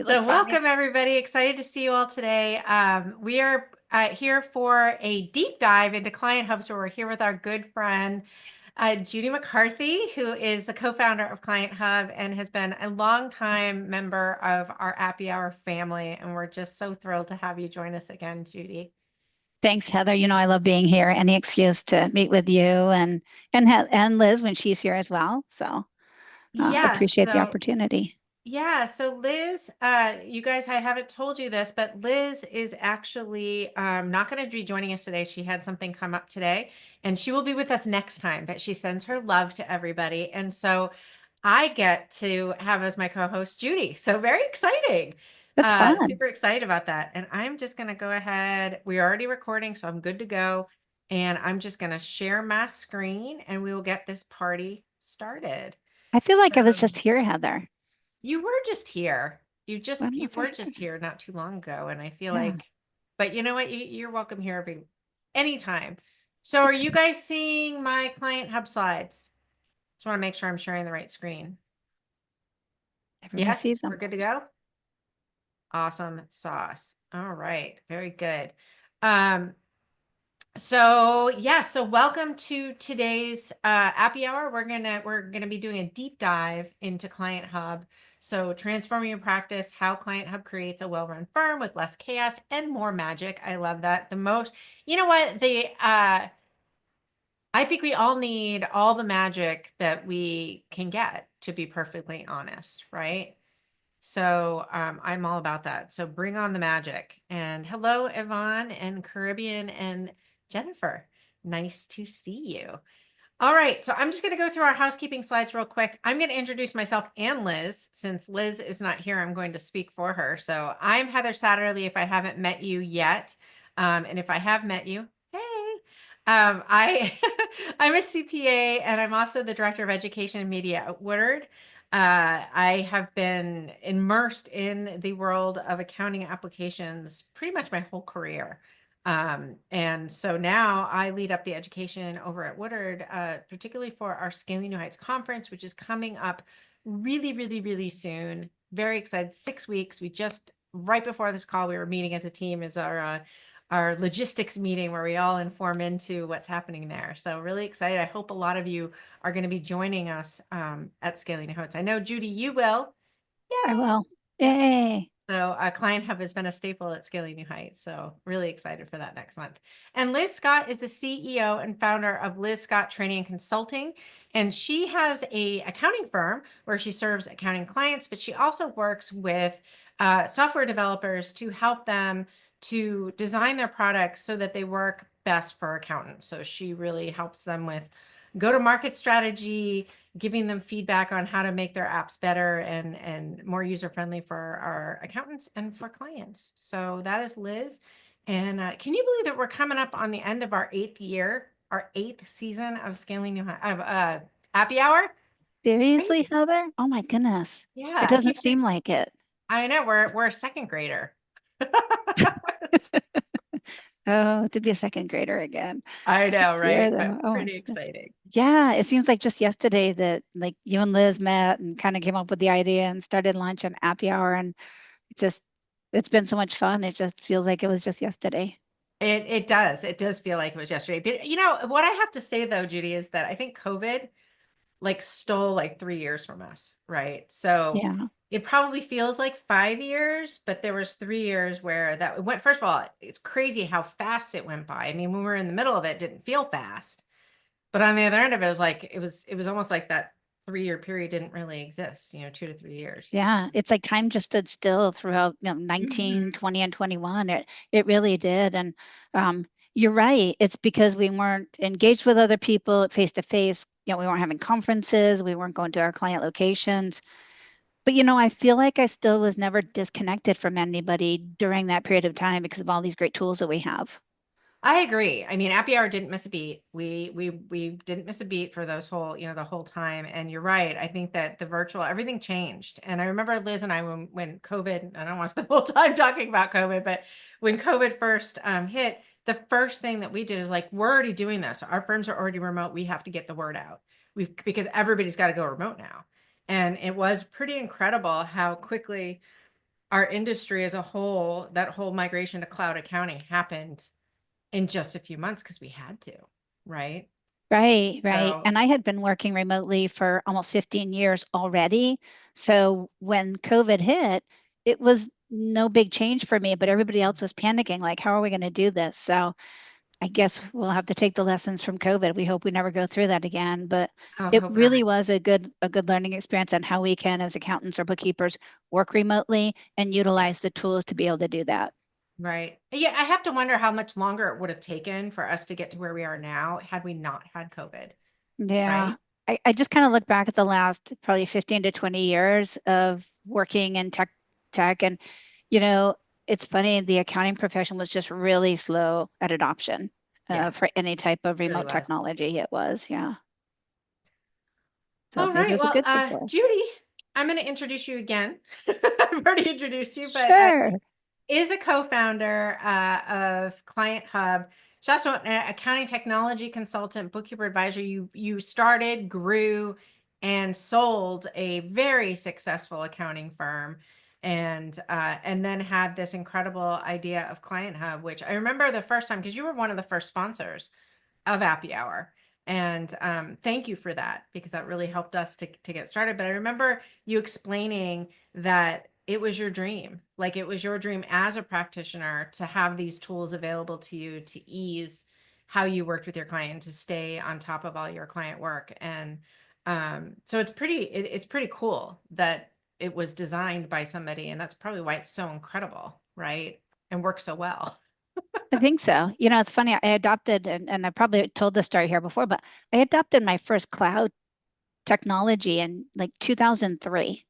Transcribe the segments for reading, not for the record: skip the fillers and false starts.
You look So fine. welcome everybody. Excited to see you all today. We are here for a deep dive into Client Hub. So we're here with our good friend, Judy McCarthy, who is the co-founder of Client Hub and has been a longtime member of our Appy Hour family. And we're just so thrilled to have you join us again, Judy. Thanks, Heather. You know, I love being here. Any excuse to meet with you and Liz when she's here as well. So Yes. appreciate the opportunity. So Liz, you guys, I haven't told you this, but Liz is actually not going to be joining us today. She had something come up today and she will be with us next time, but she sends her love to everybody. And so I get to have as my co-host Judy. So very exciting. That's fun. Super excited about that. And I'm just going to go ahead. We're already recording, so I'm good to go. And I'm just going to share my screen and we will get this party started. I feel like I was So just here, Heather. you were just here. When You was I were here? just here not too long ago. And I feel Yeah. like, but you know what? You're welcome here anytime. So are you Okay. guys seeing my Client Hub slides? Just want to make sure I'm sharing the right screen. Everybody Yes, sees we're them. good to go. Awesome sauce. All right. Very good. Um, so welcome to today's Appy Hour. We're gonna be doing a deep dive into Client Hub. So transforming your practice, how Client Hub creates a well-run firm with less chaos and more magic. I love that the most. You know what? I think we all need all the magic that we can get, to be perfectly honest, right? So I'm all about that. So bring on the magic. And hello, Yvonne and Caribbean and Jennifer. Nice to see you. All right. So I'm just going to go through our housekeeping slides real quick. I'm going to introduce myself and Liz. Since Liz is not here, I'm going to speak for her. So I'm Heather Satterley if I haven't met you yet. And if I have met you, hey. I I'm a CPA and I'm also the director of education and media at Woodard. I have been immersed in the world of accounting applications pretty much my whole career. And so now I lead up the education over at Woodard, particularly for our Scaling New Heights conference, which is coming up really, really, really soon. Very excited. 6 weeks. We just right before this call, we were meeting as a team as our logistics meeting where we all inform into what's happening there. So really excited. I hope a lot of you are going to be joining us at Scaling New Heights. I know Judy, you will. I Yay! will. Yeah. Yay. So Client Hub has been a staple at Scaling New Heights. So really excited for that next month. And Liz Scott is the CEO and founder of Liz Scott Training and Consulting. And she has a accounting firm where she serves accounting clients, but she also works with software developers to help them to design their products so that they work best for accountants. So she really helps them with go-to-market strategy, giving them feedback on how to make their apps better and more user-friendly for our accountants and for clients. So that is Liz. And can you believe that we're coming up on the end of our 8th year, our 8th season of Scaling New High, of Appy Hour? It's Seriously, crazy. Heather? Oh my goodness. Yeah, It I doesn't keep saying, seem like it. I know we're a second grader. Oh, to be a second grader again. I know, This year, right? But though. Oh my pretty goodness. exciting. Yeah, it seems like just yesterday that like you and Liz met and kind of came up with the idea and started launching Appy Hour, and it just it's been so much fun. It just feels like it was just yesterday. It does. It does feel like it was yesterday. But you know what I have to say though, Judy, is that I think COVID like stole like 3 years from us, right? So Yeah. it probably feels like 5 years, but there was 3 years where that went. First of all, it's crazy how fast it went by. I mean, when we were in the middle of it, it didn't feel fast, but on the other end of it, it was like it was almost like that 3 year period didn't really exist. 2 to 3 years. Yeah, it's like time just stood still throughout, 19, Mhm. 20, and 21. It really did. And you're right. It's because we weren't engaged with other people face to face. We weren't having conferences, we weren't going to our client locations. But I feel like I still was never disconnected from anybody during that period of time because of all these great tools that we have. I agree. I mean, Appy Hour didn't miss a beat. We didn't miss a beat for those the whole time. And you're right. I think that the virtual everything changed. And I remember Liz and I when COVID. I don't want to spend the whole time talking about COVID, but when COVID first hit, the first thing that we did is like we're already doing this. Our firms are already remote. We have to get the word out. Because everybody's got to go remote now. And it was pretty incredible how quickly our industry as a whole, that whole migration to cloud accounting happened in just a few months because we had to, right? Right, right. So, And I had been working remotely for almost 15 years already. So when COVID hit, it was no big change for me, but everybody else was panicking, like, how are we going to do this? So I guess we'll have to take the lessons from COVID. We hope we never go through that again. But I it hope not. really was a good learning experience on how we can, as accountants or bookkeepers, work remotely and utilize Yes. the tools to be able to do that. Right. Yeah, I have to wonder how much longer it would have taken for us to get to where we are now had we not had COVID, Yeah. right? I just kind of look back at the last probably 15 to 20 years of working in tech and you know, it's funny, the accounting profession was just really slow at adoption Yeah, for any type of really remote was. technology it was. Yeah. So All maybe it right. was a Well, good thing for us. Judy, I'm going to introduce you again. I've already introduced you, but Sure. is a co-founder of Client Hub. She's also an accounting technology consultant, bookkeeper advisor. You started, grew, and sold a very successful accounting firm, and then had this incredible idea of Client Hub, which I remember the first time because you were one of the first sponsors of Appy Hour. And thank you for that because that really helped us to get started. But I remember you explaining that it was your dream, like it was your dream as a practitioner to have these tools available to you to ease how you worked with your client, to stay on top of all your client work. And so it's pretty cool that it was designed by somebody, and that's probably why it's so incredible, right? And works so well. I think so. You know, it's funny. I adopted, and I probably told this story here before, but I adopted my first cloud technology in like 2003.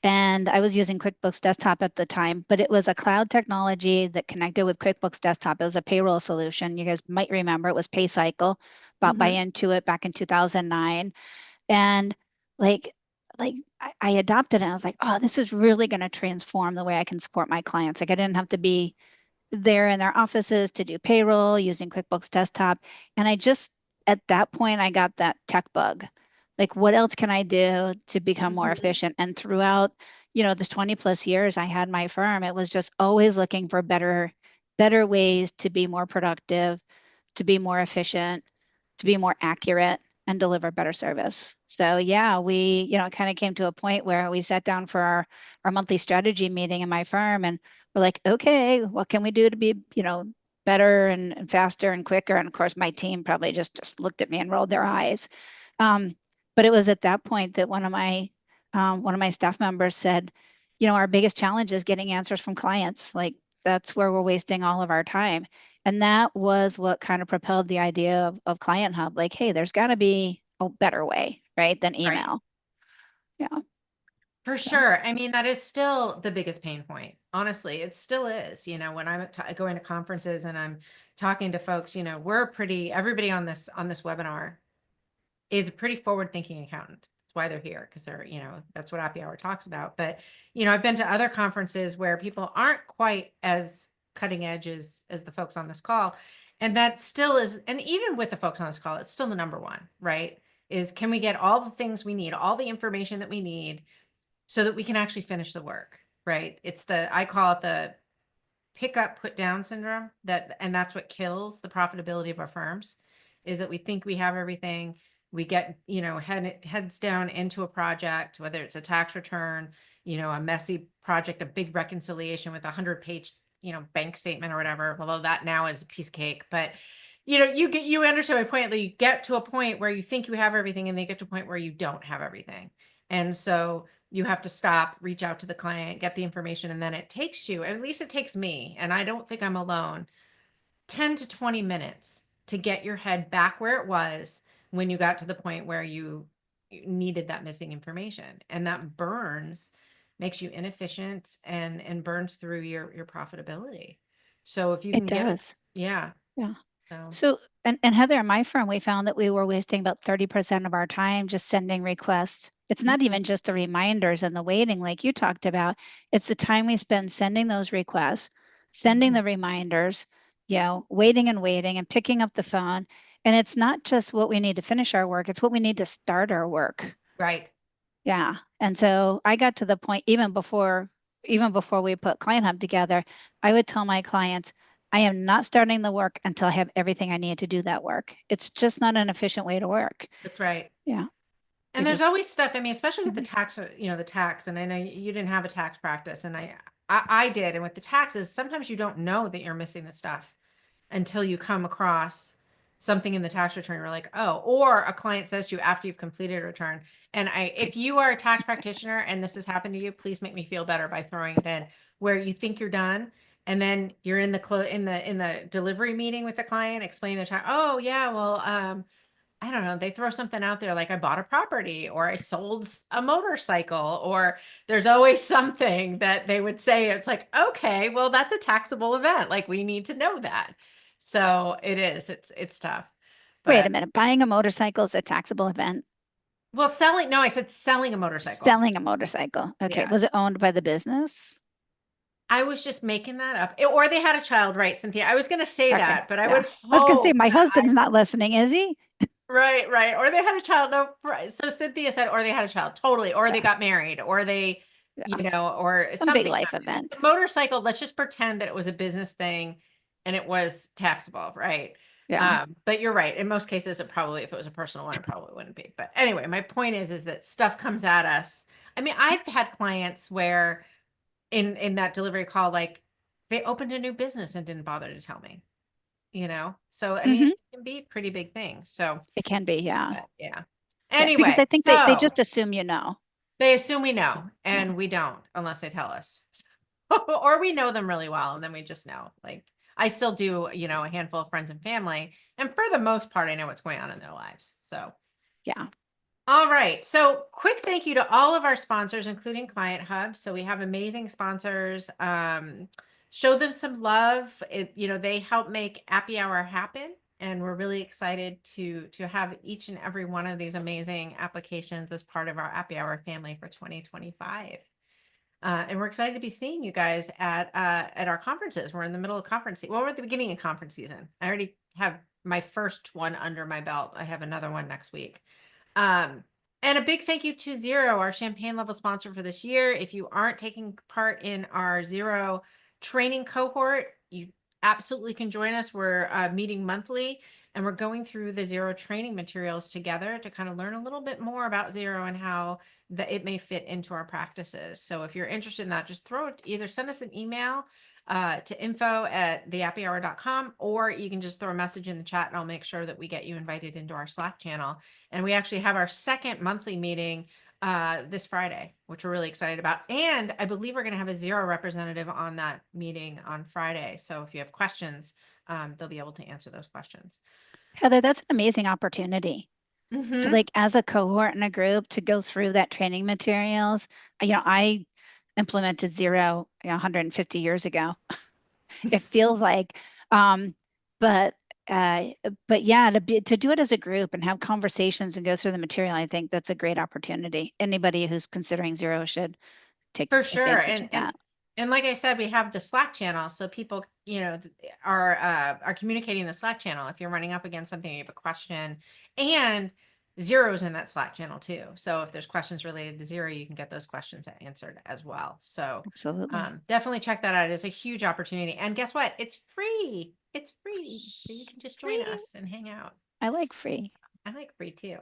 And I was using QuickBooks Desktop at the time, but it was a cloud technology that connected with QuickBooks Desktop. It was a payroll solution. You guys might remember it was PayCycle, bought by Mhm. Intuit back in 2009. And like, I adopted it. I was like, oh, this is really going to transform the way I can support my clients. Like I didn't have to be there in their offices to do payroll using QuickBooks Desktop. And I just, at that point, I got that tech bug. Like, what else can I do to become more Mhm. efficient? And throughout, the 20 plus years I had my firm, it was just always looking for better ways to be more productive, to be more efficient, to be more accurate and deliver better service. So yeah, it kind of came to a point where we sat down for our monthly strategy meeting in my firm and we're like, okay, what can we do to be, better and faster and quicker? And of course, my team probably just looked at me and rolled their eyes. Um, but it was at that point that one of my staff members said, our biggest challenge is getting answers from clients. Like that's where we're wasting all of our time. And that was what kind of propelled the idea of Client Hub. Like, hey, there's got to be a better way, right, than Right. email. Yeah. For So sure. I mean, that is still the biggest pain point. Honestly, it still is. When I'm going to conferences and I'm talking to folks, everybody on this webinar is a pretty forward-thinking accountant. That's why they're here because that's what Happy Hour talks about. But, I've been to other conferences where people aren't quite as cutting edge as the folks on this call. And that still is, and even with the folks on this call, it's still the number one, right? Is can we get all the things we need, all the information that we need so that we can actually finish the work, right? I call it the pick up, put down syndrome and that's what kills the profitability of our firms is that we think we have everything. We get, heads down into a project, whether it's a tax return, a messy project, a big reconciliation with 100-page, bank statement or whatever, although that now is a piece of cake, but you understand my point. That you get to a point where you think you have everything and they get to a point where you don't have everything. And so you have to stop, reach out to the client, get the information, and then it takes you, at least it takes me, and I don't think I'm alone, 10 to 20 minutes to get your head back where it was when you got to the point where you needed that missing information. And that makes you inefficient and burns through your profitability. So if you it can get it, does. yeah. Yeah. So So, and Heather, in my firm, we found that we were wasting about 30% of our time just sending requests. It's not mhm, even just the reminders and the waiting like you talked about. It's the time we spend sending those requests, sending mhm, the reminders, waiting and picking up the phone. And it's not just what we need to finish our work, it's what we need to start our work. right. Yeah. And so I got to the point even before even before we put Client Hub together, I would tell my clients, I am not starting the work until I have everything I need to do that work. It's just not an efficient way to work. That's right. Yeah. And It there's just, always stuff, I mean, especially with the Mhm. tax, the tax, and I know you didn't have a tax practice and I did. And with the taxes, sometimes you don't know that you're missing the stuff until you come across something in the tax return. You're like, oh, or a client says to you after you've completed a return. And if you are a tax practitioner and this has happened to you, please make me feel better by throwing it in where you think you're done. And then you're in the delivery meeting with the client, explaining their tax. Oh yeah, well, I don't know, they throw something out there like I bought a property or I sold a motorcycle, or there's always something that they would say. It's like, okay, well, that's a taxable event. Like we need to know that. So it is, it's tough. Wait a But minute, buying a motorcycle is a taxable event? well, no, I said selling a motorcycle. Selling a motorcycle. Okay. Yeah. Was it owned by the business? I was just making that up. Or they had a child, right, Cynthia? I was going to say Okay. that, but I Yeah. would I was gonna say hope my that husband's not listening, is he? right, right. Or they had a child. No, so Cynthia said, or they had a child, totally. Or they Yeah. got married, or they, Yeah. or Some big something life happened. But event. the motorcycle, let's just pretend that it was a business thing and it was taxable, right? Yeah. But you're right. In most cases, it probably, if it was a personal one, it probably wouldn't be. But anyway, my point is that stuff comes at us. I mean, I've had clients where in that delivery call, like they opened a new business and didn't bother to tell me, So I mean, Hmm. it can be a pretty big thing. So It can be. Yeah. but yeah. Yeah. Because Anyway, I think they so just assume you know. they assume we know, Yeah. and we don't unless they tell us. Or we know them really well, and then we just know. Like I still do, a handful of friends and family, and for the most part, I know what's going on in their lives. So, Yeah. all right. So, quick thank you to all of our sponsors, including Client Hub. So we have amazing sponsors. Show them some love. They help make Appy Hour happen, and we're really excited to have each and every one of these amazing applications as part of our Appy Hour family for 2025. And we're excited to be seeing you guys at our conferences. We're in the middle of conference. Well, we're at the beginning of conference season. I already have my first one under my belt. I have another one next week. Um, and a big thank you to Zero, our champagne level sponsor for this year. If you aren't taking part in our Zero training cohort, you absolutely can join us. We're meeting monthly, and we're going through the Zero training materials together to kind of learn a little bit more about Zero and how it may fit into our practices. So if you're interested in that, just either send us an email to info@theappyhour.com, or you can just throw a message in the chat and I'll make sure that we get you invited into our Slack channel. And we actually have our second monthly meeting this Friday, which we're really excited about. And I believe we're going to have a Zero representative on that meeting on Friday. So if you have questions, they'll be able to answer those questions. Heather, that's an amazing opportunity to Mm-hmm. like as a cohort and a group to go through that training materials. I implemented Zero 150 years ago. It feels like, um, but uh, but yeah, to do it as a group and have conversations and go through the material, I think that's a great opportunity. Anybody who's considering Zero should take For sure. advantage of And that. and like I said, we have the Slack channel. So people, are communicating in the Slack channel. If you're running up against something, you have a question, and Zero's in that Slack channel too. So if there's questions related to Zero, you can get those questions answered as well. So Absolutely. definitely check that out. It's a huge opportunity. And guess what? It's free. It's free. So you can just join Free. us and hang out. I like free. I like free too.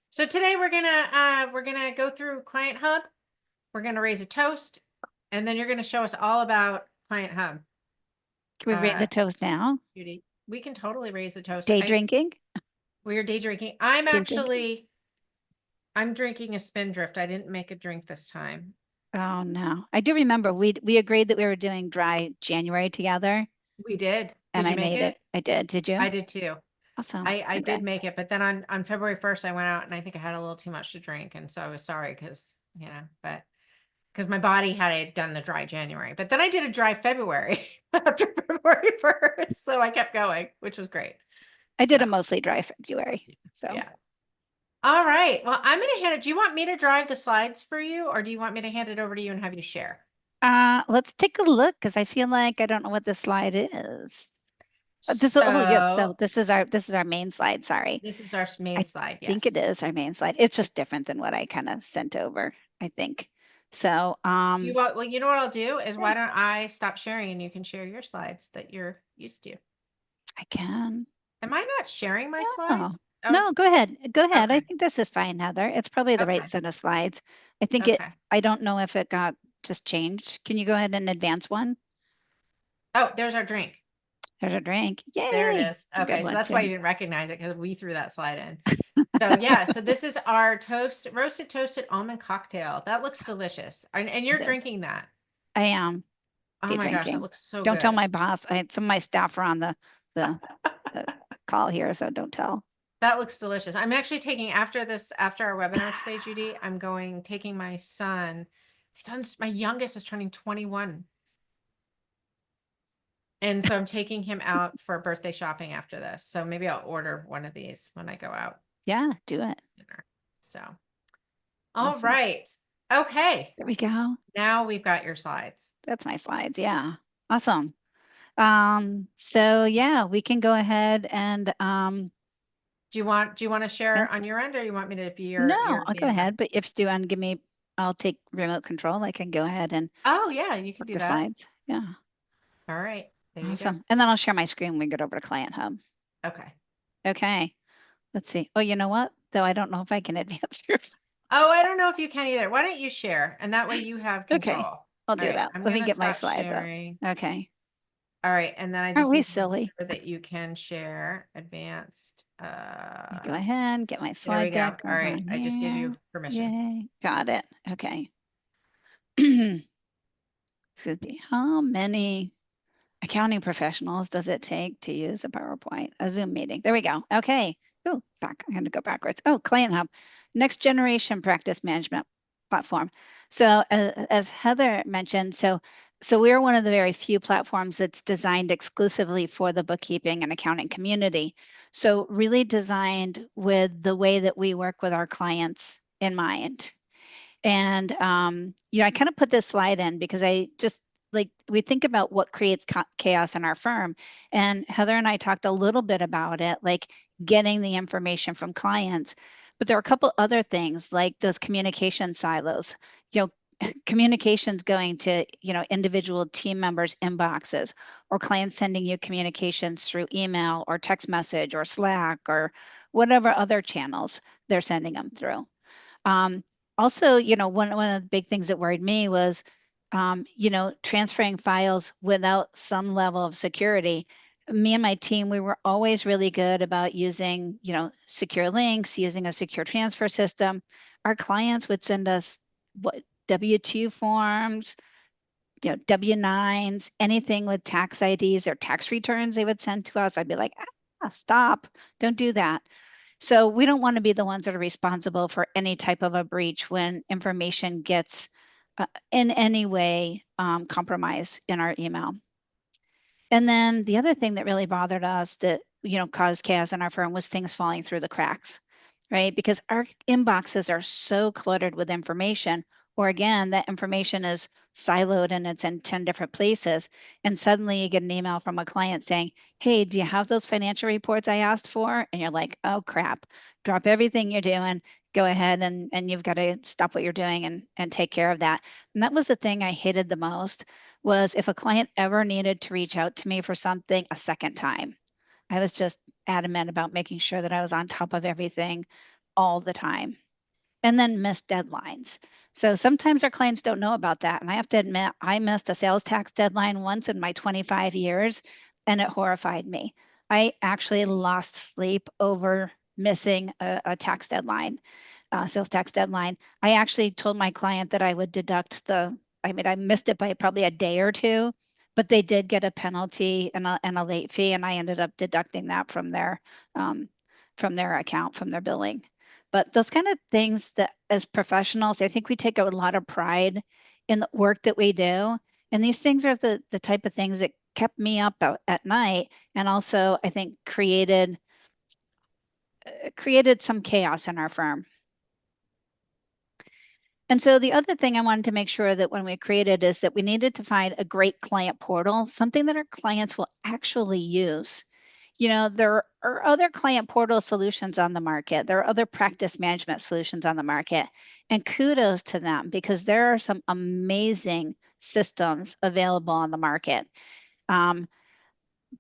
So today we're gonna go through Client Hub. We're going to raise a toast, and then you're going to show us all about Client Hub. Can we raise a toast now? Judy, we can totally raise a toast. Day drinking? We're day drinking. Day drinking. I'm drinking a Spindrift. I didn't make a drink this time. Oh no. I do remember we agreed that we were doing dry January together, We did. and Did you I make made it? it. I did. Did you? I did too. Awesome. I did Congrats. make it, but then on February 1st, I went out and I think I had a little too much to drink. And so I was sorry because, but because my body had done the dry January, but then I did a dry February after February 1st. So I kept going, which was great. I did So, a mostly dry February. So yeah. All right. Well, I'm going to hand it. Do you want me to drive the slides for you, or do you want me to hand it over to you and have you share? let's take a look because I feel like I don't know what this slide is. Oh yes, so So this is our main slide. Sorry. this is our main I slide. think it Yes. is our main slide. It's just different than what I kind of sent over, I think. So, Do you want, well, you know what I'll do is, why don't I stop sharing and you can share your slides that you're used to. I can. Am I not sharing my Oh, slides? Oh, no, go ahead. Go ahead. I okay. think this is fine, Heather. It's probably the right Okay. set of slides. I think Okay. I don't know if it got just changed. Can you go ahead and advance one? Oh, there's our drink. There's a drink. There it Yay. is. It's a good Okay. So one that's why you too. didn't recognize it, because we threw that slide in. So yeah, so this is our roasted toasted almond cocktail. That looks delicious. And you're This. drinking that. I am Oh tea my gosh, that drinking. looks so Don't tell good. my boss. Some of my staff are on the, the call here, so don't tell. That looks delicious. I'm actually taking, after our webinar today, Judy, I'm taking my son. My youngest is turning 21. And so I'm taking him out for birthday shopping after this. So maybe I'll order one of these when I go out Yeah, do it. to dinner. So, all Awesome. right. Okay. There we go. Now we've got your slides. That's my slides. Yeah. Awesome. So yeah, we can go ahead and Do you want to share yes. on your end, or you want me to be No, your I'll go liaison? ahead. But if you do want to give me, I'll take remote control. I can go ahead and Oh yeah, you can flip do the that. slides. Yeah. All right. There you go. Awesome. And then I'll share my screen when we get over to Client Hub. Okay. Okay. Let's see. Oh, you know what? Though I don't know if I can advance yours. Oh, I don't know if you can either. Why don't you share? And that way you have Okay. control. I'll All do right. that. I'm Let going me to get my stop slides up. sharing. Okay. All right. And then I Aren't just we need to make silly? sure that you can share advanced. Let me go ahead and get my There we slide go. deck All over right. on I just gave here. you permission. Yay. Got it. Okay. Excuse me. How many accounting professionals does it take to use a PowerPoint, a Zoom meeting? There we go. Okay. Oh, back. I'm going to go backwards. Oh, Client Hub, next generation practice management platform. So as Heather mentioned, so we're one of the very few platforms that's designed exclusively for the bookkeeping and accounting community. So really designed with the way that we work with our clients in mind. And I kind of put this slide in because I just like we think about what creates chaos in our firm. And Heather and I talked a little bit about it, like getting the information from clients. But there are a couple other things like those communication silos. Communications going to individual team members' inboxes, or clients sending you communications through email or text message or Slack or whatever other channels they're sending them through. Um, Also, one of the big things that worried me was, transferring files without some level of security. Me and my team, we were always really good about using, secure links, using a secure transfer system. Our clients would send us what W-2 forms, W-9s, anything with tax IDs or tax returns they would send to us. I'd be like, stop, don't do that. So we don't want to be the ones that are responsible for any type of a breach when information gets in any way compromised in our email. And then the other thing that really bothered us that, caused chaos in our firm was things falling through the cracks, right? Because our inboxes are so cluttered with information, or again, that information is siloed and it's in 10 different places. And suddenly you get an email from a client saying, hey, do you have those financial reports I asked for? And you're like, oh crap, drop everything you're doing, go ahead and you've got to stop what you're doing and take care of that. And that was the thing I hated the most, was if a client ever needed to reach out to me for something a second time. I was just adamant about making sure that I was on top of everything all the time. And then missed deadlines. So sometimes our clients don't know about that. And I have to admit, I missed a sales tax deadline once in my 25 years, and it horrified me. I actually lost sleep over missing a tax deadline, sales tax deadline. I actually told my client that I would deduct I missed it by probably a day or two, but they did get a penalty and a late fee, and I ended up deducting that um, from their account, from their billing. But those kind of things that as professionals, I think we take a lot of pride in the work that we do. And these things are the type of things that kept me up at night, and also I think created some chaos in our firm. And so the other thing I wanted to make sure that when we created is that we needed to find a great client portal, something that our clients will actually use. there are other client portal solutions on the market. There are other practice management solutions on the market. And kudos to them because there are some amazing systems available on the market. Um,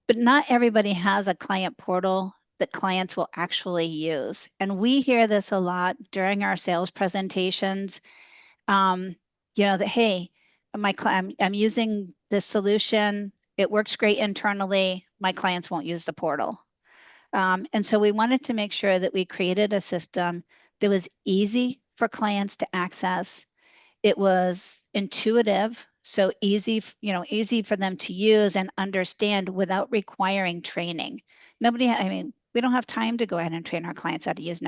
but not everybody has a client portal that clients will actually use. And we hear this a lot during our sales presentations. Um, that hey, I'm using this solution. It works great internally. My clients won't use the portal. And so we wanted to make sure that we created a system that was easy for clients to access. It was intuitive, so easy for them to use and understand without requiring training. I mean, we don't have time to go ahead and train our clients how to use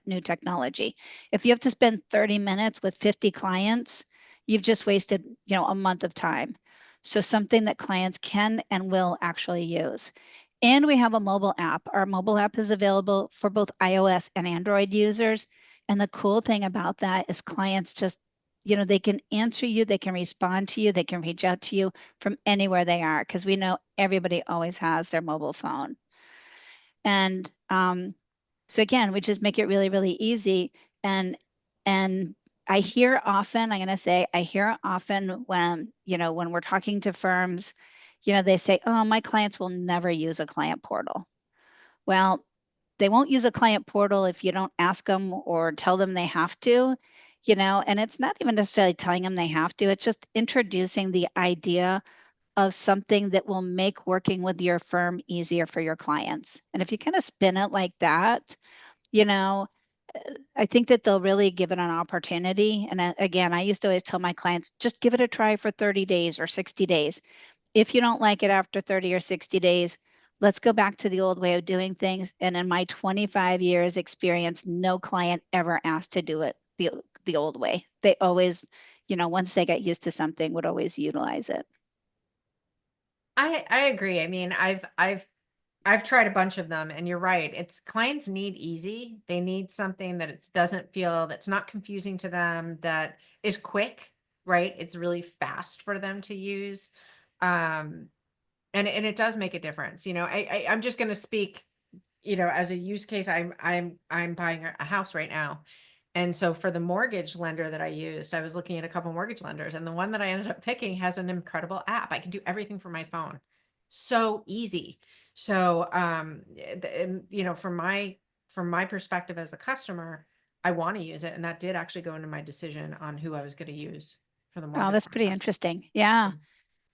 new technology. If you have to spend 30 minutes with 50 clients, you've just wasted, a month of time. So something that clients can and will actually use. And we have a mobile app. Our mobile app is available for both iOS and Android users. And the cool thing about that is clients just they can answer you, they can respond to you, they can reach out to you from anywhere they are because we know everybody always has their mobile phone. And so again, we just make it really, really easy. And I hear often, I'm going to say, I hear often when we're talking to firms, they say, oh, my clients will never use a client portal. Well, they won't use a client portal if you don't ask them or tell them they have to, and it's not even necessarily telling them they have to, it's just introducing the idea of something that will make working with your firm easier for your clients. And if you kind of spin it like that, you know, I think that they'll really give it an opportunity. And again, I used to always tell my clients, just give it a try for 30 days or 60 days. If you don't like it after 30 or 60 days, let's go back to the old way of doing things. And in my 25 years experience, no client ever asked to do it the old way. They always, once they got used to something, would always utilize it. I agree. I mean, I've tried a bunch of them and you're right. It's clients need easy. They need something that it doesn't feel that's not confusing to them, that is quick, right? It's really fast for them to use. Um and it does make a difference. I'm just going to speak, as a use case. I'm buying a house right now. And so for the mortgage lender that I used, I was looking at a couple mortgage lenders, and the one that I ended up picking has an incredible app. I can do everything from my phone. So easy. So and, from my perspective as a customer, I want to use it. And that did actually go into my decision on who I was going to use for the Oh, mortgage that's pretty process. interesting. Yeah.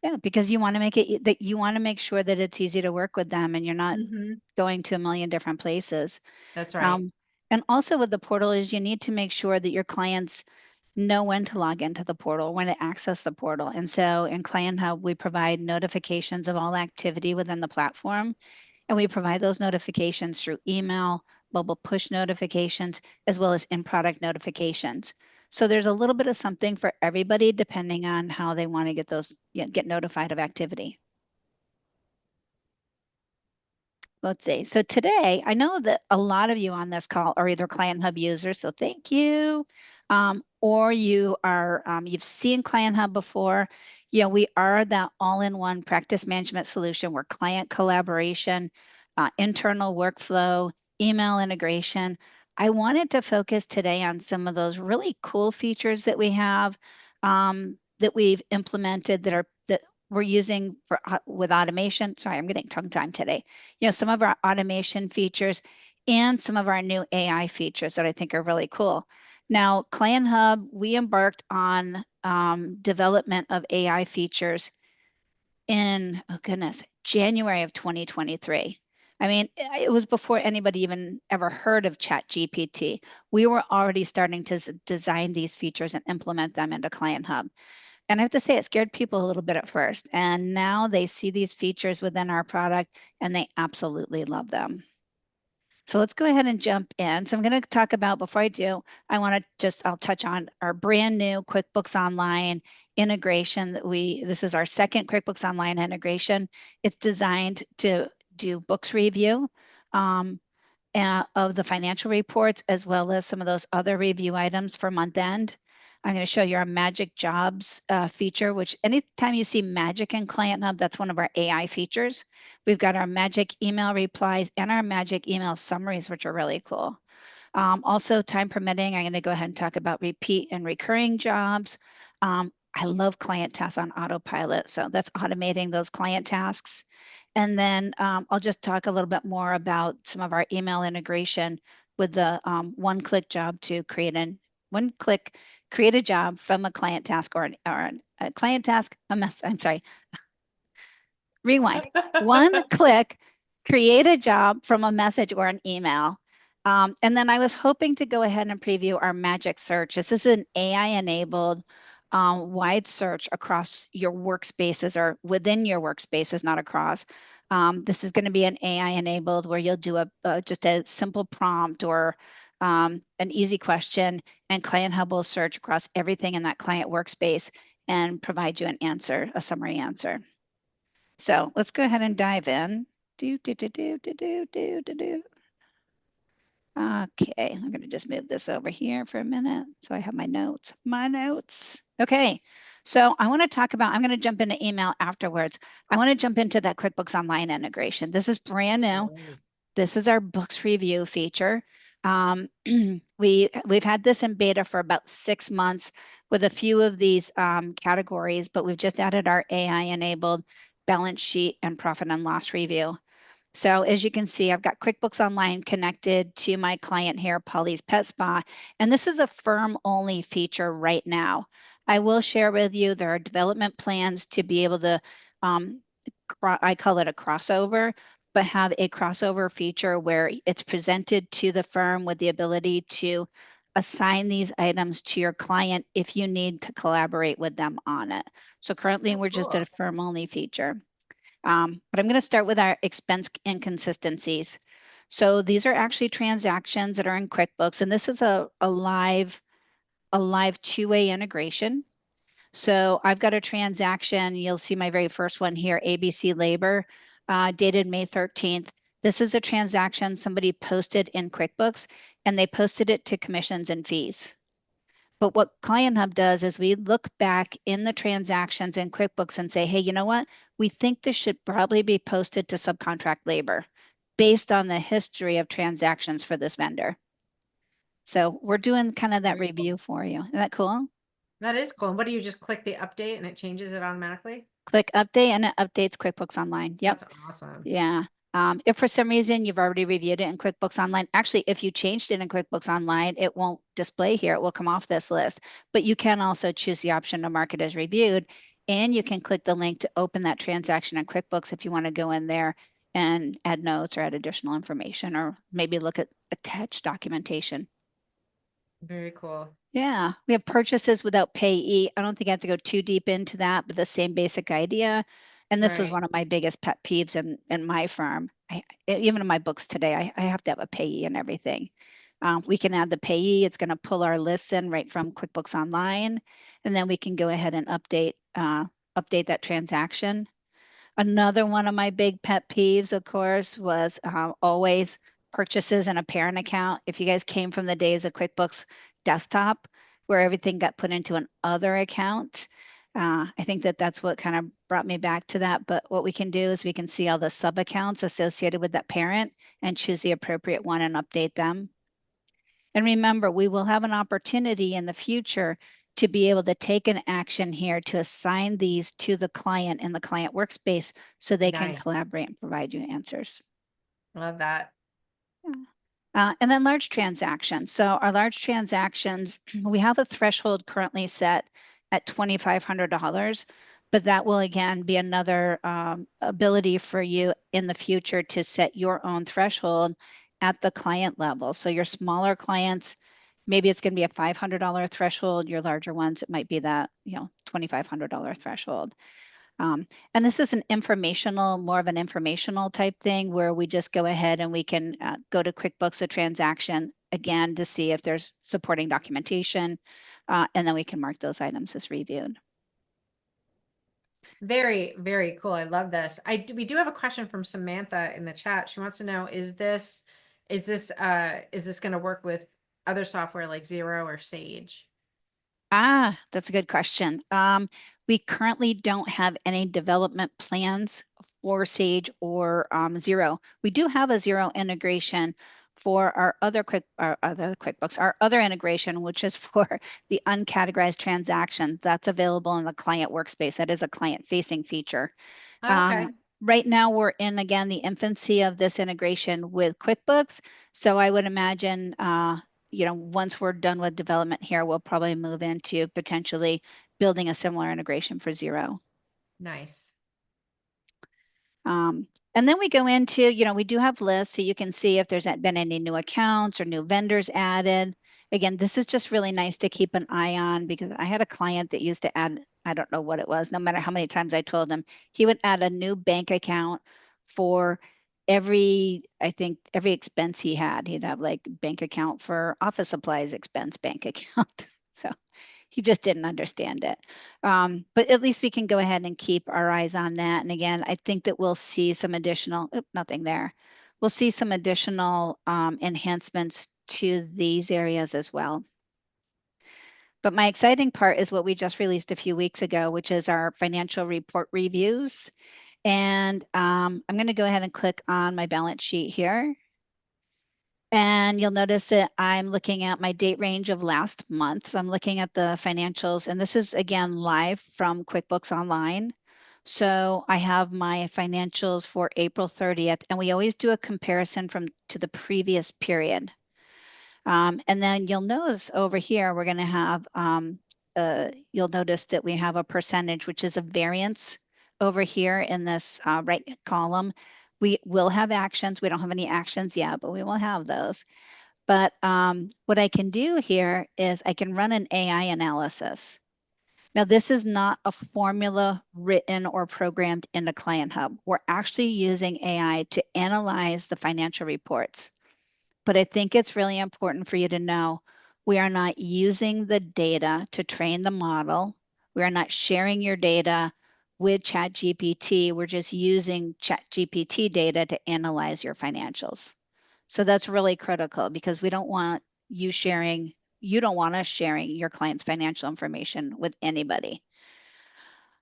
Yeah, because you want to make it that you want to make sure that it's easy to work with them and you're not Hmm. going to a million different places. That's right. Um, and also with the portal is you need to make sure that your clients know when to log into the portal, when to access the portal. And so in Client Hub, we provide notifications of all activity within the platform. And we provide those notifications through email, mobile push notifications, as well as in-product notifications. So there's a little bit of something for everybody depending on how they want to get notified of activity. Let's see. So today, I know that a lot of you on this call are either Client Hub users, so thank you, or you've seen Client Hub before. We are that all-in-one practice management solution where client collaboration, internal workflow, email integration. I wanted to focus today on some of those really cool features that we have that we've implemented that we're using with automation. Sorry, I'm getting tongue-tied today. Some of our automation features and some of our new AI features that I think are really cool. Now, Client Hub, we embarked on development of AI features in, oh goodness, January of 2023. I mean, it was before anybody even ever heard of ChatGPT. We were already starting to design these features and implement them into Client Hub. And I have to say, it scared people a little bit at first. And now they see these features within our product and they absolutely love them. So let's go ahead and jump in. So I'm going to talk about, before I do, I'll touch on our brand new QuickBooks Online integration this is our second QuickBooks Online integration. It's designed to do books review of the financial reports, as well as some of those other review items for month end. I'm going to show you our Magic Jobs feature, which anytime you see Magic in Client Hub, that's one of our AI features. We've got our Magic email replies and our Magic email summaries, which are really cool. Also, time permitting, I'm going to go ahead and talk about repeat and recurring jobs. I love client tasks on autopilot, so that's automating those client tasks. And then I'll just talk a little bit more about some of our email integration with the one-click job to create a job from a client task or a client task, I'm sorry, rewind. One click, create a job from a message or an email. And then I was hoping to go ahead and preview our Magic Search. This is an AI-enabled wide search across your workspaces or within your workspaces, not across. This is going to be an AI-enabled where you'll do just a simple prompt or an easy question, and Client Hub will search across everything in that client workspace and provide you an answer, a summary answer. So let's go ahead and dive in. Okay, I'm going to just move this over here for a minute so I have my notes. Okay, so I want to talk about, I'm going to jump into email afterwards. I want to jump into that QuickBooks Online integration. This is brand new. This is our books review feature. We've had this in beta for about 6 months with a few of these categories, but we've just added our AI-enabled balance sheet and profit and loss review. So as you can see, I've got QuickBooks Online connected to my client here, Polly's Pet Spa, and this is a firm-only feature right now. I will share with you there are development plans to be able to, I call it a crossover, but have a crossover feature where it's presented to the firm with the ability to assign these items to your client if you need to collaborate with them on it. So currently we're just at a firm-only feature. But I'm going to start with our expense inconsistencies. So these are actually transactions that are in QuickBooks, and this is a live two-way integration. So I've got a transaction. You'll see my very first one here, ABC Labor, dated May 13th. This is a transaction somebody posted in QuickBooks, and they posted it to commissions and fees. But what Client Hub does is we look back in the transactions in QuickBooks and say, hey, you know what? We think this should probably be posted to subcontract labor based on the history of transactions for this vendor. So we're doing kind of that review for you. Isn't that cool? That is cool. What do you just click the update and it changes it automatically? Click update and it updates QuickBooks Online. Yep. That's awesome. Yeah. If for some reason you've already reviewed it in QuickBooks Online, actually, if you changed it in QuickBooks Online, it won't display here. It will come off this list. But you can also choose the option to mark it as reviewed, and you can click the link to open that transaction in QuickBooks if you want to go in there and add notes or add additional information, or maybe look at attached documentation. Very cool. Yeah, we have purchases without payee. I don't think I have to go too deep into that, but the same basic idea. And this was Right. one of my biggest pet peeves in my firm. Even in my books today, I have to have a payee and everything. We can add the payee. It's going to pull our lists in right from QuickBooks Online, and then we can go ahead and update that transaction. Another one of my big pet peeves, of course, was always purchases in a parent account. If you guys came from the days of QuickBooks Desktop, where everything got put into an other account, I think that's what kind of brought me back to that. But what we can do is we can see all the sub accounts associated with that parent and choose the appropriate one and update them. And remember, we will have an opportunity in the future to be able to take an action here to assign these to the client in the client workspace so they can Nice. collaborate and provide you answers. Love that. And then large transactions. So our large transactions, we have a threshold currently set at $2,500, but that will again be another ability for you in the future to set your own threshold at the client level. So your smaller clients, maybe it's going to be a $500 threshold. Your larger ones, it might be that, $2,500 threshold. And this is more of an informational type thing where we just go ahead and we can go to QuickBooks, a transaction again to see if there's supporting documentation, and then we can mark those items as reviewed. Very, very cool. I love this. We do have a question from Samantha in the chat. She wants to know, is this going to work with other software like Xero or Sage? That's a good question. We currently don't have any development plans for Sage or Xero. We do have a Xero integration for our other QuickBooks, our other integration, which is for the uncategorized transactions. That's available in the client workspace. That is a client-facing feature. Okay. Right now, we're in, again, the infancy of this integration with QuickBooks. So I would imagine, once we're done with development here, we'll probably move into potentially building a similar integration for Xero. Nice. And then we go into, we do have lists, so you can see if there's been any new accounts or new vendors added. Again, this is just really nice to keep an eye on because I had a client that used to add, I don't know what it was, no matter how many times I told him, he would add a new bank account for I think every expense he had. He'd have like bank account for office supplies expense, bank account. So he just didn't understand it. But at least we can go ahead and keep our eyes on that. And again, I think that we'll see some additional, nothing there. We'll see some additional enhancements to these areas as well. But my exciting part is what we just released a few weeks ago, which is our financial report reviews. And I'm going to go ahead and click on my balance sheet here. And you'll notice that I'm looking at my date range of last month. So I'm looking at the financials, and this is again live from QuickBooks Online. So I have my financials for April 30th, and we always do a comparison to the previous period. And then you'll notice over here, we're going to have, you'll notice that we have a percentage, which is a variance over here in this right column. We will have actions. We don't have any actions yet, but we will have those. But what I can do here is I can run an AI analysis. Now, this is not a formula written or programmed into Client Hub. We're actually using AI to analyze the financial reports. But I think it's really important for you to know we are not using the data to train the model. We are not sharing your data with ChatGPT. We're just using ChatGPT data to analyze your financials. So that's really critical because we don't want you don't want us sharing your client's financial information with anybody.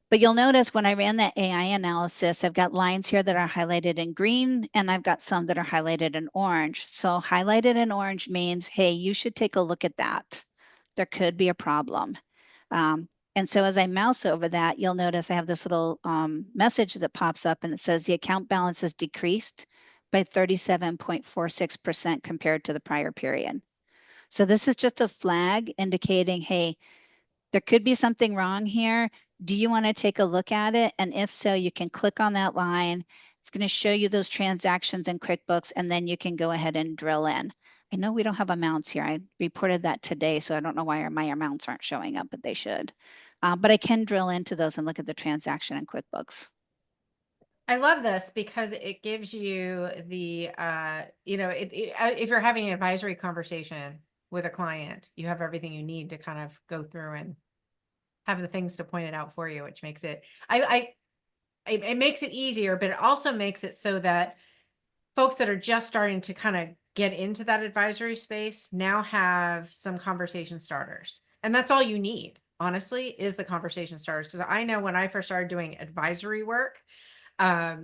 But you'll notice when I ran that AI analysis, I've got lines here that are highlighted in green and I've got some that are highlighted in orange. So highlighted in orange means, hey, you should take a look at that. There could be a problem. And so as I mouse over that, you'll notice I have this little message that pops up and it says the account balance has decreased by 37.46% compared to the prior period. So this is just a flag indicating, hey, there could be something wrong here. Do you want to take a look at it? And if so, you can click on that line. It's going to show you those transactions in QuickBooks, and then you can go ahead and drill in. I know we don't have amounts here. I reported that today, so I don't know why my amounts aren't showing up, but they should. But I can drill into those and look at the transaction in QuickBooks. I love this because it gives you the, if you're having an advisory conversation with a client, you have everything you need to kind of go through and have the things to point it out for you, which makes it, it makes it easier, but it also makes it so that folks that are just starting to kind of get into that advisory space now have some conversation starters. And that's all you need, honestly, is the conversation starters. Because I know when I first started doing advisory work, I